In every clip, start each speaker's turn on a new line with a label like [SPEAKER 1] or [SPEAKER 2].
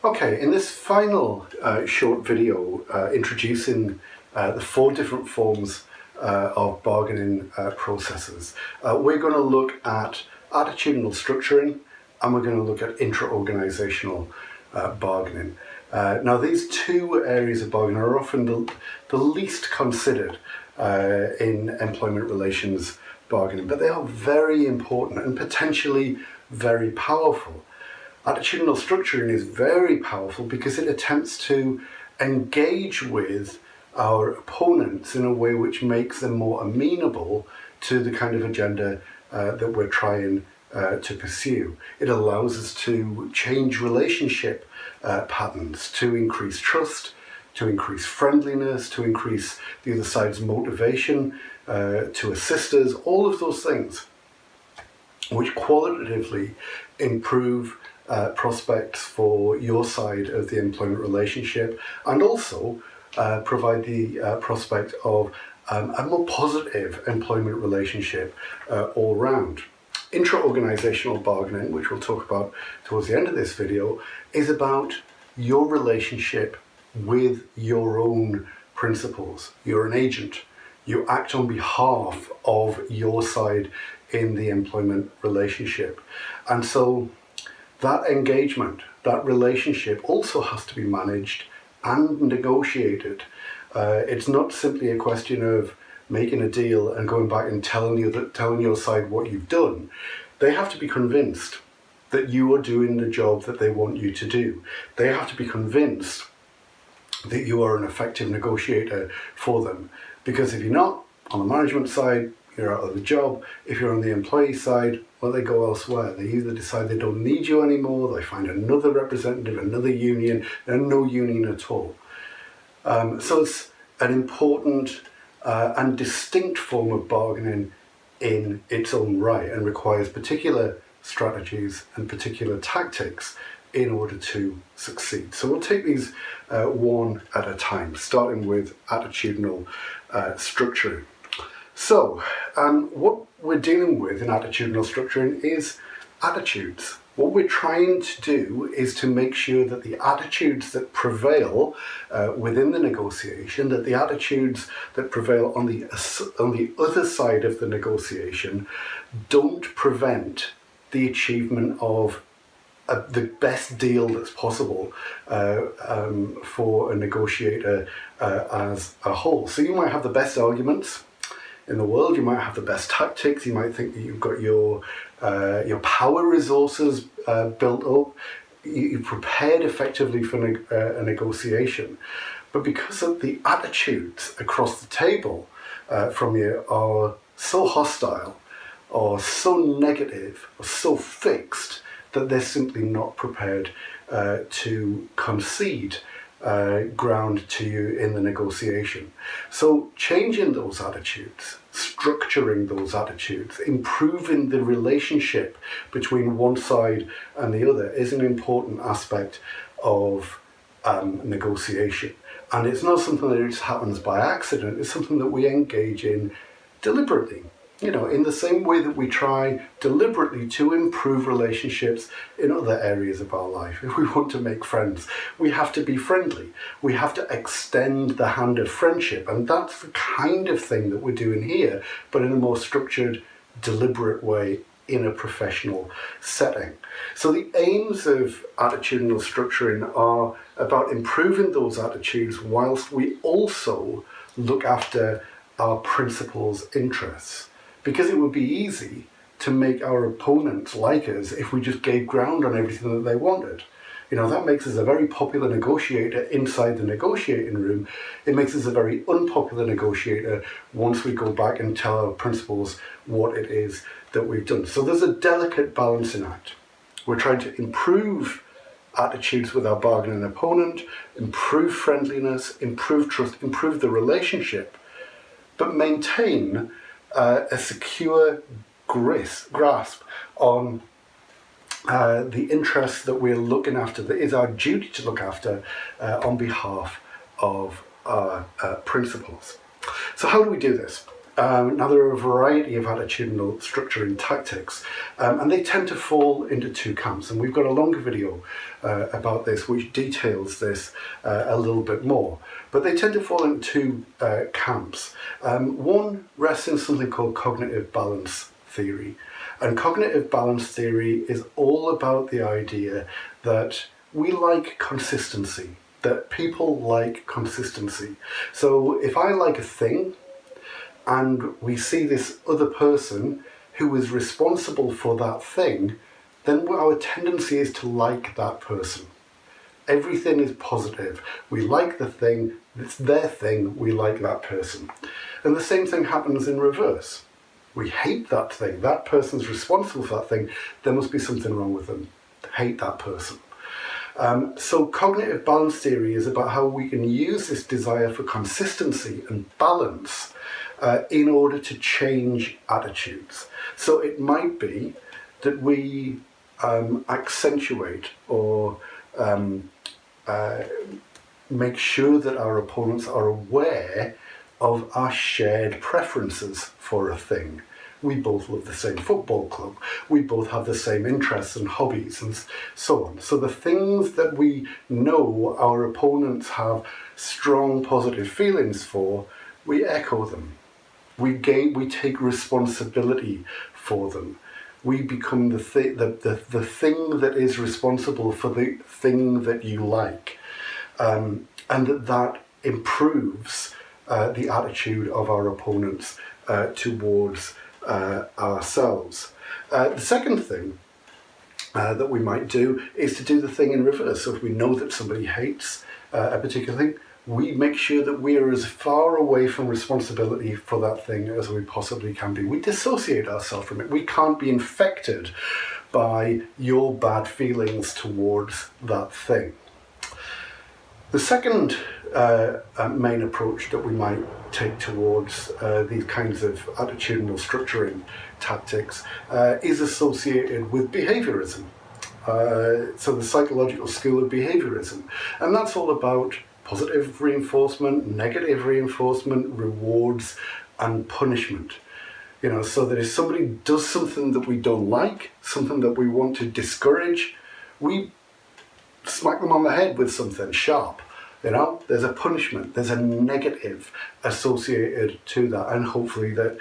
[SPEAKER 1] Okay, in this final short video introducing the 4 different forms of bargaining processes, we're going to look at attitudinal structuring and we're going to look at intra-organisational bargaining. Now these 2 areas of bargaining are often the least considered in employment relations bargaining, but they are very important and potentially very powerful. Attitudinal structuring is very powerful because it attempts to engage with our opponents in a way which makes them more amenable to the kind of agenda that we're trying to pursue. It allows us to change relationship patterns, to increase trust, to increase friendliness, to increase the other side's motivation, to assist us, all of those things which qualitatively improve prospects for your side of the employment relationship, and also provide the prospect of a more positive employment relationship all round. Intra-organisational bargaining, which we'll talk about towards the end of this video, is about your relationship with your own principles. You're an agent. You act on behalf of your side in the employment relationship. And so that engagement, that relationship also has to be managed and negotiated. It's not simply a question of making a deal and going back and telling your side what you've done. They have to be convinced that you are doing the job that they want you to do. They have to be convinced that you are an effective negotiator for them. Because if you're not, on the management side, you're out of the job. If you're on the employee side, well, they go elsewhere. They either decide they don't need you anymore, they find another representative, another union, and no union at all. So it's an important and distinct form of bargaining in its own right, and requires particular strategies and particular tactics in order to succeed. So we'll take these one at a time, starting with attitudinal structuring. So what we're dealing with in attitudinal structuring is attitudes. What we're trying to do is to make sure that the attitudes that prevail within the negotiation, that the attitudes that prevail on the other side of the negotiation don't prevent the achievement of the best deal that's possible for a negotiator as a whole. So you might have the best arguments in the world, you might have the best tactics, you might think that you've got your power resources built up, you've prepared effectively for a negotiation. But because of the attitudes across the table from you are so hostile, or so negative, or so fixed, that they're simply not prepared to concede ground to you in the negotiation. So changing those attitudes, structuring those attitudes, improving the relationship between one side and the other is an important aspect of negotiation. And it's not something that just happens by accident, it's something that we engage in deliberately. You know, in the same way that we try deliberately to improve relationships in other areas of our life. If we want to make friends, we have to be friendly. We have to extend the hand of friendship. And that's the kind of thing that we're doing here, but in a more structured, deliberate way in a professional setting. So the aims of attitudinal structuring are about improving those attitudes whilst we also look after our principals' interests. Because it would be easy to make our opponents like us if we just gave ground on everything that they wanted. You know, that makes us a very popular negotiator inside the negotiating room. It makes us a very unpopular negotiator once we go back and tell our principals what it is that we've done. So there's a delicate balancing act. We're trying to improve attitudes with our bargaining opponent, improve friendliness, improve trust, improve the relationship, but maintain a secure grasp on the interests that we're looking after, that is our duty to look after on behalf of our principals. So how do we do this? Now, there are a variety of attitudinal structuring tactics, and they tend to fall into two camps. And we've got a longer video about this, which details this a little bit more. But they tend to fall into two camps. One rests in something called cognitive balance theory. And cognitive balance theory is all about the idea that we like consistency, that people like consistency. So if I like a thing, and we see this other person who is responsible for that thing, then our tendency is to like that person. Everything is positive. We like the thing, it's their thing, we like that person. And the same thing happens in reverse. We hate that thing, that person's responsible for that thing, there must be something wrong with them. Hate that person. So cognitive balance theory is about how we can use this desire for consistency and balance in order to change attitudes. So it might be that we accentuate or make sure that our opponents are aware of our shared preferences for a thing. We both love the same football club. We both have the same interests and hobbies and so on. So the things that we know our opponents have strong positive feelings for, we echo them. We take responsibility for them. We become the thing that is responsible for the thing that you like. And that improves the attitude of our opponents towards ourselves. The second thing that we might do is to do the thing in reverse. So if we know that somebody hates a particular thing, we make sure that we are as far away from responsibility for that thing as we possibly can be. We dissociate ourselves from it. We can't be infected by your bad feelings towards that thing. The second main approach that we might take towards these kinds of attitudinal structuring tactics is associated with behaviorism. So the psychological school of behaviorism. And that's all about positive reinforcement, negative reinforcement, rewards, and punishment. You know, so that if somebody does something that we don't like, something that we want to discourage, we smack them on the head with something sharp. You know, there's a punishment, there's a negative associated to that, and hopefully that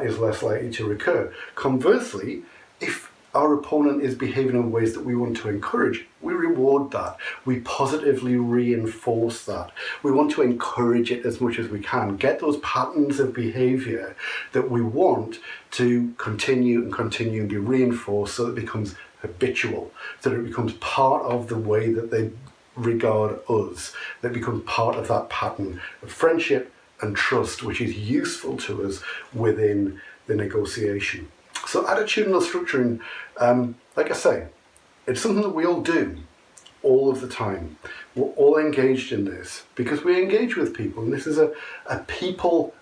[SPEAKER 1] is less likely to recur. Conversely, if our opponent is behaving in ways that we want to encourage, we reward that. We positively reinforce that. We want to encourage it as much as we can. Get those patterns of behavior that we want to continue and be reinforced so that it becomes habitual, so that it becomes part of the way that they regard us, that becomes part of that pattern of friendship and trust, which is useful to us within the negotiation. So attitudinal structuring, like I say, it's something that we all do all of the time. We're all engaged in this because we engage with people, and this is a people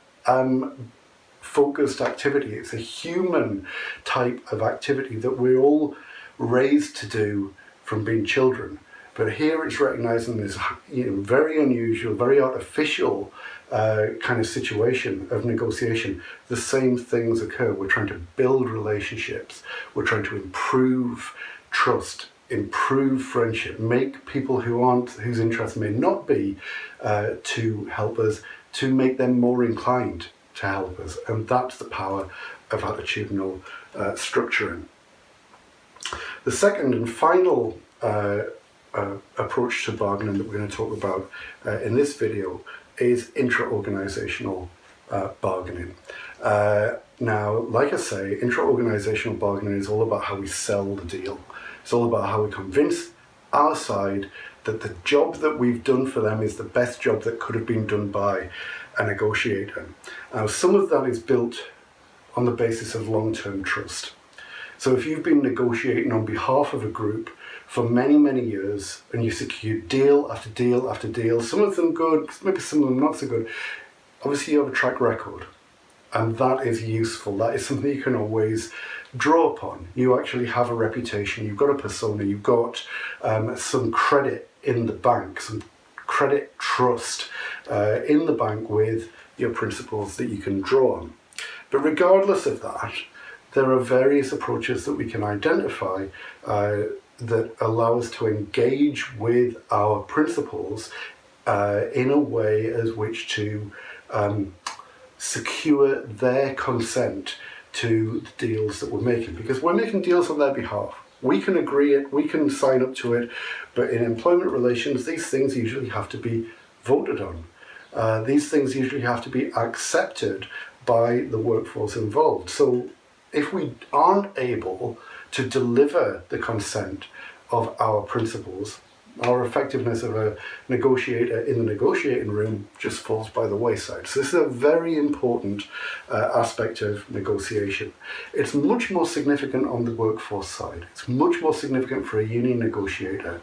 [SPEAKER 1] focused activity. It's a human type of activity that we're all raised to do from being children. But here it's recognizing this very unusual, very artificial kind of situation of negotiation. The same things occur. We're trying to build relationships. We're trying to improve trust, improve friendship, make people whose interests may not be to help us, to make them more inclined to help us. And that's the power of attitudinal structuring. The second and final approach to bargaining that we're going to talk about in this video is intraorganisational bargaining. Now, like I say, intraorganisational bargaining is all about how we sell the deal. It's all about how we convince our side that the job that we've done for them is the best job that could have been done by a negotiator. Now, some of that is built on the basis of long-term trust. So if you've been negotiating on behalf of a group for many, many years, and you secure deal after deal after deal, some of them good, maybe some of them not so good, obviously you have a track record. And that is useful. That is something you can always draw upon. You actually have a reputation, you've got a persona, you've got some credit in the bank, some credit trust in the bank with your principles that you can draw on. But regardless of that, there are various approaches that we can identify that allow us to engage with our principals in a way as which to secure their consent to the deals that we're making. Because we're making deals on their behalf. We can agree it, we can sign up to it, but in employment relations, these things usually have to be voted on. These things usually have to be accepted by the workforce involved. So if we aren't able to deliver the consent of our principals, our effectiveness of a negotiator in the negotiating room just falls by the wayside. So this is a very important aspect of negotiation. It's much more significant on the workforce side. It's much more significant for a union negotiator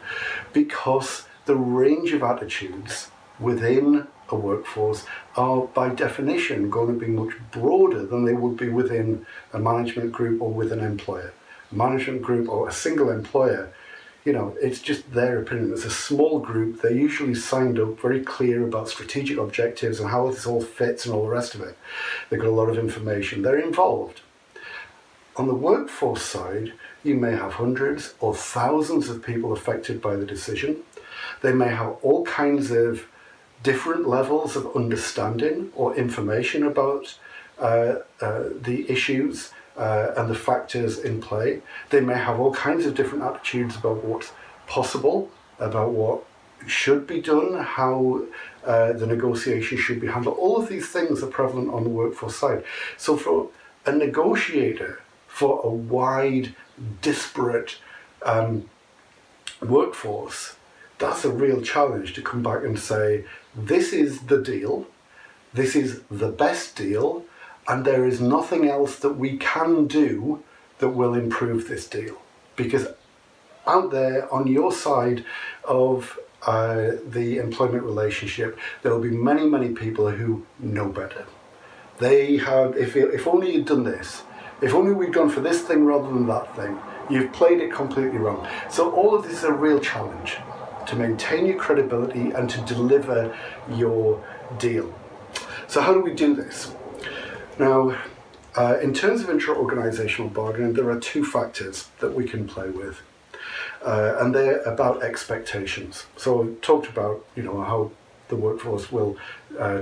[SPEAKER 1] because the range of attitudes within a workforce are by definition going to be much broader than they would be within a management group or with an employer. A management group or a single employer, you know, it's just their opinion. It's a small group. They're usually signed up, very clear about strategic objectives and how this all fits and all the rest of it. They've got a lot of information. They're involved. On the workforce side, you may have hundreds or thousands of people affected by the decision. They may have all kinds of different levels of understanding or information about the issues and the factors in play. They may have all kinds of different attitudes about what's possible, about what should be done, how the negotiation should be handled. All of these things are prevalent on the workforce side. So for a negotiator, for a wide, disparate workforce, that's a real challenge to come back and say, this is the deal, this is the best deal, and there is nothing else that we can do that will improve this deal. Because out there on your side of the employment relationship, there will be many, many people who know better. They have, if only you'd done this, if only we'd gone for this thing rather than that thing, you've played it completely wrong. So all of this is a real challenge to maintain your credibility and to deliver your deal. So how do we do this? Now, in terms of intra-organisational bargaining, there are two factors that we can play with, and they're about expectations. So I talked about, you know, how the workforce will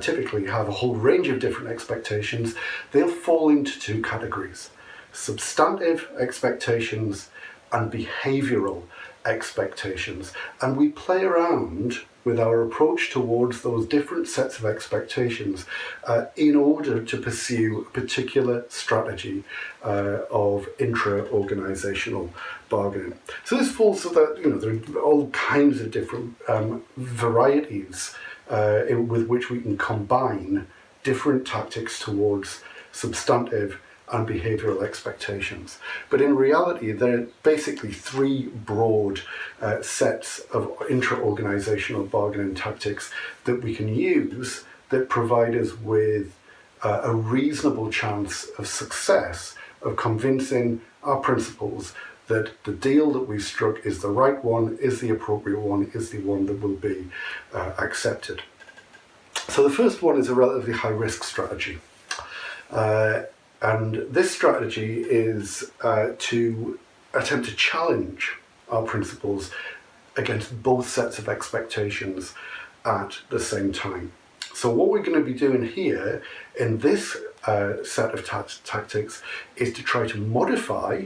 [SPEAKER 1] typically have a whole range of different expectations. They'll fall into two categories: substantive expectations and behavioural expectations. And we play around with our approach towards those different sets of expectations in order to pursue a particular strategy of intra-organisational bargaining. So this falls so that, you know, there are all kinds of different varieties with which we can combine different tactics towards substantive and behavioural expectations. But in reality, there are basically three broad sets of intra-organisational bargaining tactics that we can use that provide us with a reasonable chance of success of convincing our principals that the deal that we struck is the right one, is the appropriate one, is the one that will be accepted. So the first one is a relatively high-risk strategy. And this strategy is to attempt to challenge our principals against both sets of expectations at the same time. So what we're going to be doing here in this set of tactics is to try to modify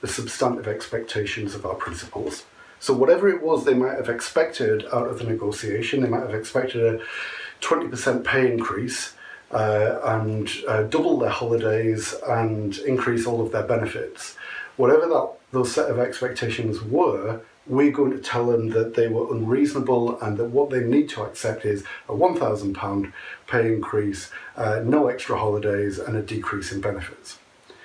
[SPEAKER 1] the substantive expectations of our principals. So whatever it was they might have expected out of the negotiation, they might have expected a 20% pay increase, and double their holidays and increase all of their benefits. Whatever those set of expectations were, we're going to tell them that they were unreasonable and that what they need to accept is a £1,000 pay increase, no extra holidays, and a decrease in benefits.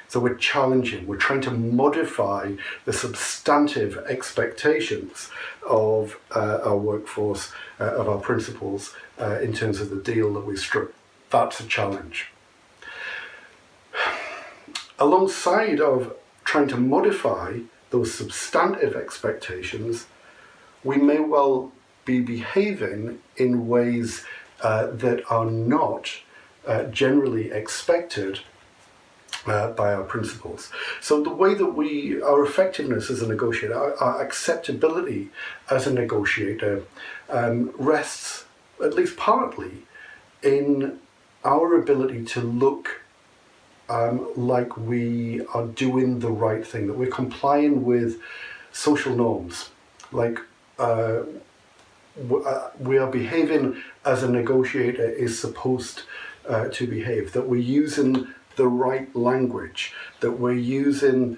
[SPEAKER 1] So we're challenging, we're trying to modify the substantive expectations of our workforce, of our principals, in terms of the deal that we struck. That's a challenge. Alongside of trying to modify those substantive expectations, we may well be behaving in ways that are not generally expected by our principles. So the way that our effectiveness as a negotiator, our acceptability as a negotiator rests, at least partly, in our ability to look like we are doing the right thing, that we're complying with social norms, like we are behaving as a negotiator is supposed to behave, that we're using the right language, that we're using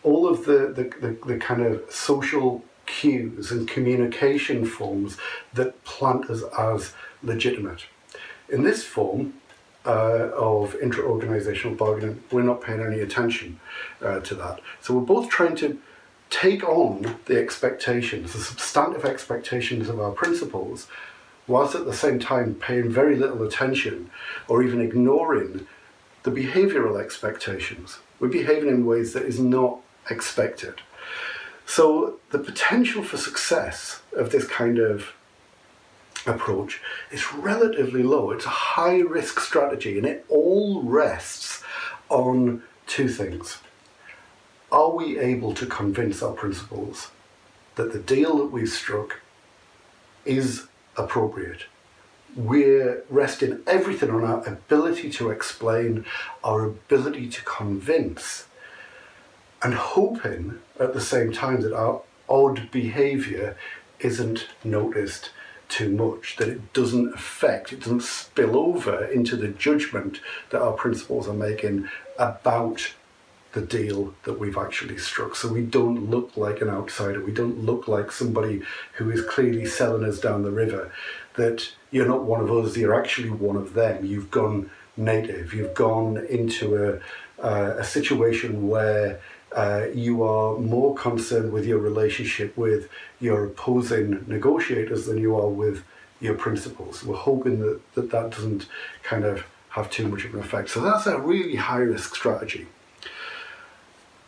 [SPEAKER 1] all of the kind of social cues and communication forms that plant us as legitimate. In this form of intra-organisational bargaining, we're not paying any attention to that. So we're both trying to take on the expectations, the substantive expectations of our principles, whilst at the same time paying very little attention or even ignoring the behavioural expectations. We're behaving in ways that is not expected. So the potential for success of this kind of approach is relatively low. It's a high risk strategy, and it all rests on two things. Are we able to convince our principals that the deal that we've struck is appropriate? We're resting everything on our ability to explain, our ability to convince, and hoping at the same time that our odd behaviour isn't noticed too much, that it doesn't spill over into the judgment that our principals are making about the deal that we've actually struck. So we don't look like an outsider, we don't look like somebody who is clearly selling us down the river, that you're not one of us, you're actually one of them. You've gone native, you've gone into a situation where you are more concerned with your relationship with your opposing negotiators than you are with your principals. We're hoping that doesn't kind of have too much of an effect. So that's a really high risk strategy.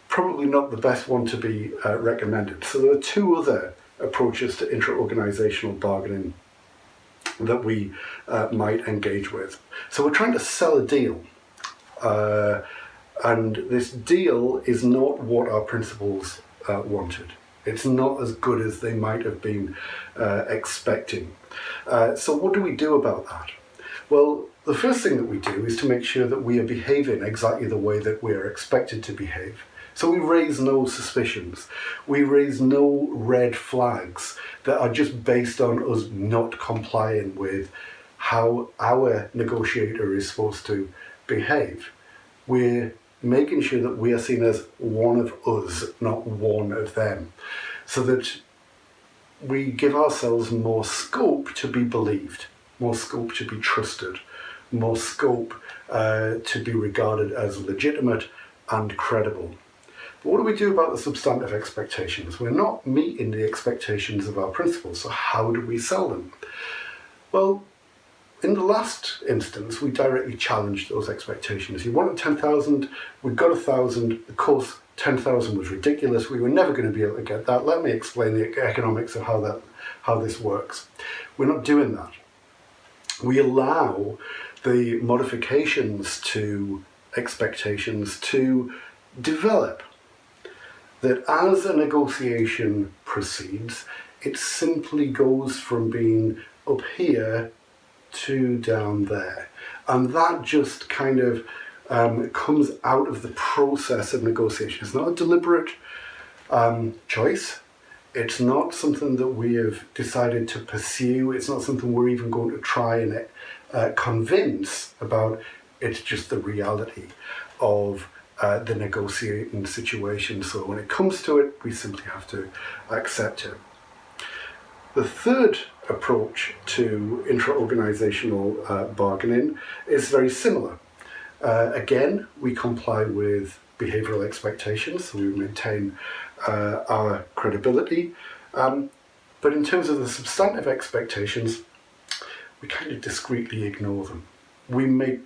[SPEAKER 1] Probably not the best one to be recommended. So there are two other approaches to intra-organisational bargaining that we might engage with. So we're trying to sell a deal. And this deal is not what our principals wanted. It's not as good as they might have been expecting. So what do we do about that? Well, the first thing that we do is to make sure that we are behaving exactly the way that we are expected to behave. So we raise no suspicions. We raise no red flags that are just based on us not complying with how our negotiator is supposed to behave. We're making sure that we are seen as one of us, not one of them, so that we give ourselves more scope to be believed, more scope to be trusted, more scope to be regarded as legitimate and credible. But what do we do about the substantive expectations? We're not meeting the expectations of our principals, so how do we sell them? Well, in the last instance, we directly challenged those expectations. You wanted 10,000, we got 1,000. Of course, 10,000 was ridiculous. We were never going to be able to get that. Let me explain the economics of how this works. We're not doing that. We allow the modifications to expectations to develop. That as a negotiation proceeds, it simply goes from being up here to down there. And that just kind of comes out of the process of negotiation. It's not a deliberate choice. It's not something that we have decided to pursue. It's not something we're even going to try and convince about. It's just the reality of the negotiating situation. So when it comes to it, we simply have to accept it. The third approach to intra-organisational bargaining is very similar. Again, we comply with behavioural expectations, so we maintain our credibility. But in terms of the substantive expectations, we kind of discreetly ignore them. We make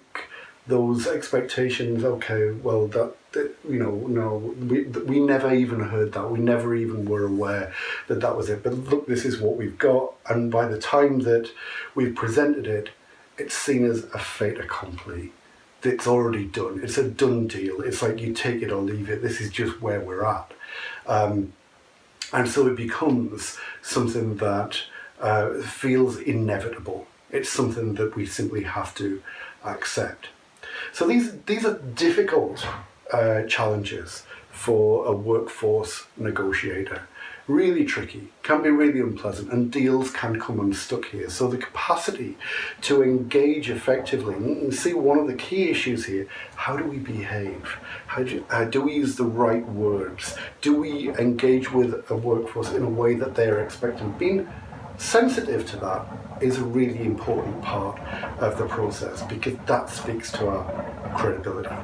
[SPEAKER 1] those expectations, okay, well, we never even heard that. We never even were aware that was it. But look, this is what we've got. And by the time that we've presented it, it's seen as a fait accompli. it's already done. It's a done deal. It's like you take it or leave it. This is just where we're at. And so it becomes something that feels inevitable. It's something that we simply have to accept. So these are difficult challenges for a workforce negotiator. Really tricky, can be really unpleasant, and deals can come unstuck here. So the capacity to engage effectively, and see one of the key issues here, how do we behave? How do we use the right words? Do we engage with a workforce in a way that they're expecting? Being sensitive to that is a really important part of the process, because that speaks to our credibility.